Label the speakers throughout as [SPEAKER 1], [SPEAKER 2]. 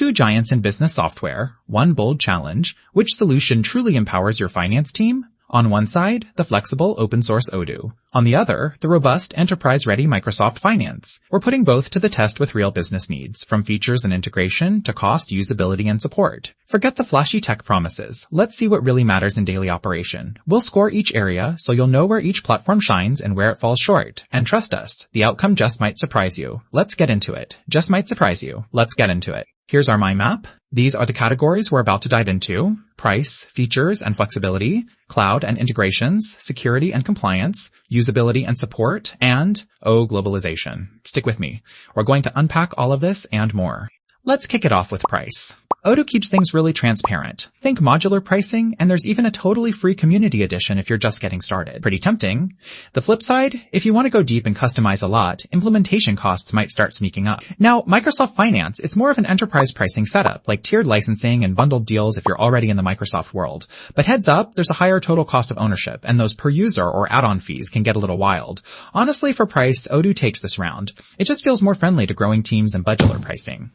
[SPEAKER 1] Two giants in business software, one bold challenge. Which solution truly empowers your finance team? On one side, the flexible open-source Odoo. On the other, the robust, enterprise-ready Microsoft Finance. We're putting both to the test with real business needs, from features and integration to cost, usability, and support. Forget the flashy tech promises. Let's see what really matters in daily operation. We'll score each area, so you'll know where each platform shines and where it falls short. And trust us, the outcome just might surprise you. Let's get into it. Just might surprise you. Let's get into it. Here's our mind map. These are the categories we're about to dive into: price, features and flexibility, cloud and integrations, security and compliance, usability and support, and, globalization. Stick with me. We're going to unpack all of this and more. Let's kick it off with price. Odoo keeps things really transparent. Think modular pricing, and there's even a totally free community edition if you're just getting started. Pretty tempting. The flip side, if you want to go deep and customize a lot, implementation costs might start sneaking up. Now, Microsoft Finance, it's more of an enterprise pricing setup, like tiered licensing and bundled deals if you're already in the Microsoft world. But heads up, there's a higher total cost of ownership, and those per user or add-on fees can get a little wild. Honestly, for price, Odoo takes this round. It just feels more friendly to growing teams and budgeter pricing.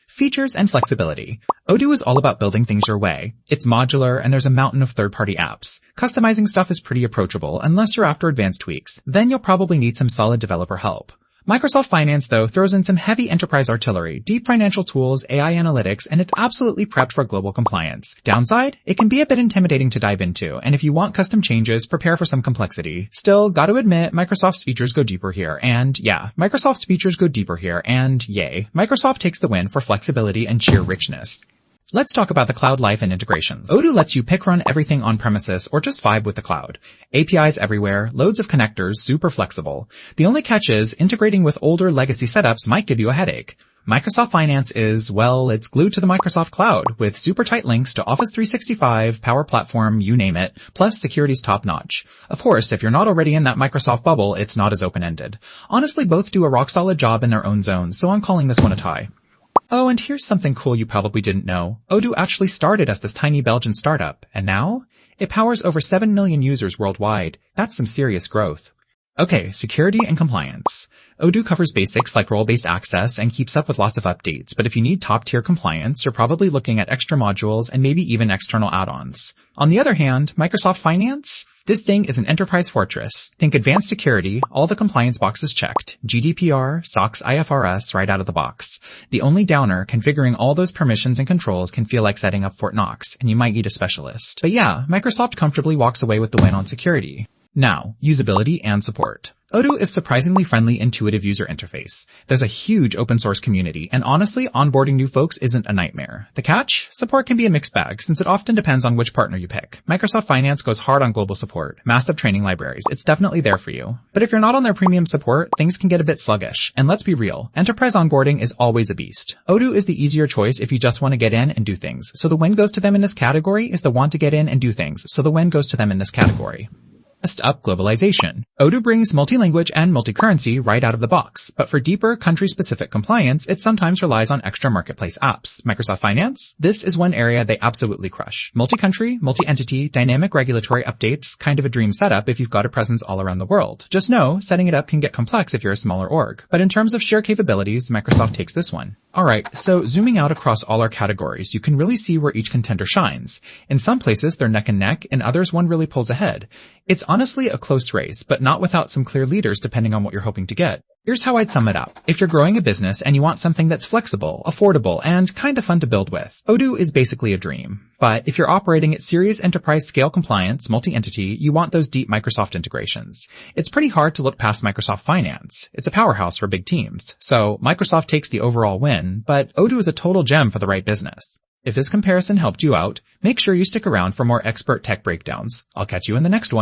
[SPEAKER 1] Features and flexibility. Odoo is all about building things your way. It's modular and there's a mountain of third-party apps. Customizing stuff is pretty approachable unless you're after advanced tweaks. Then you'll probably need some solid developer help. Microsoft Finance, though, throws in some heavy enterprise artillery, deep financial tools, AI analytics, and it's absolutely prepped for global compliance. Downside? It can be a bit intimidating to dive into, and if you want custom changes, prepare for some complexity. Still, gotta admit, Microsoft's features go deeper here, and Microsoft's features go deeper here, and yay. Microsoft takes the win for flexibility and sheer richness. Let's talk about the cloud life and integrations. Odoo lets you pick run everything on premises or just vibe with the cloud. APIs everywhere, loads of connectors, super flexible. The only catch is integrating with older legacy setups might give you a headache. Microsoft Finance is, well, it's glued to the Microsoft Cloud with super tight links to Office 365, Power Platform, you name it, plus security's top notch. Of course, if you're not already in that Microsoft bubble, it's not as open-ended. Honestly, both do a rock-solid job in their own zone, so I'm calling this one a tie. Oh, and here's something cool you probably didn't know. Odoo actually started as this tiny Belgian startup, and now it powers over 7 million users worldwide. That's some serious growth. Okay, security and compliance. Odoo covers basics like role-based access and keeps up with lots of updates, but if you need top-tier compliance, you're probably looking at extra modules and maybe even external add-ons. On the other hand, Microsoft Finance? This thing is an enterprise fortress. Think advanced security, all the compliance boxes checked, GDPR, SOX, IFRS right out of the box. The only downer, configuring all those permissions and controls can feel like setting up Fort Knox, and you might need a specialist. But yeah, Microsoft comfortably walks away with the win on security. Now, usability and support. Odoo is surprisingly friendly, intuitive user interface. There's a huge open source community, and honestly, onboarding new folks isn't a nightmare. The catch? Support can be a mixed bag, since it often depends on which partner you pick. Microsoft Finance goes hard on global support, massive training libraries. It's definitely there for you. But if you're not on their premium support, things can get a bit sluggish. And let's be real, enterprise onboarding is always a beast. Odoo is the easier choice if you just want to get in and do things. So the win goes to them in this category is the want to get in and do things. So the win goes to them in this category. Next up, globalization. Odoo brings multi-language and multi-currency right out of the box, but for deeper country-specific compliance, it sometimes relies on extra marketplace apps. Microsoft Finance? This is one area they absolutely crush. Multi-country, multi-entity, dynamic regulatory updates, kind of a dream setup if you've got a presence all around the world. Just know, setting it up can get complex if you're a smaller org. But in terms of sheer capabilities, Microsoft takes this one. Alright, so zooming out across all our categories, you can really see where each contender shines. In some places, they're neck and neck, in others, one really pulls ahead. It's honestly a close race, but not without some clear leaders depending on what you're hoping to get. Here's how I'd sum it up. If you're growing a business and you want something that's flexible, affordable, and kind of fun to build with, Odoo is basically a dream. But if you're operating at serious enterprise scale compliance, multi-entity, you want those deep Microsoft integrations. It's pretty hard to look past Microsoft Finance. It's a powerhouse for big teams. So Microsoft takes the overall win, but Odoo is a total gem for the right business. If this comparison helped you out, make sure you stick around for more expert tech breakdowns. I'll catch you in the next one.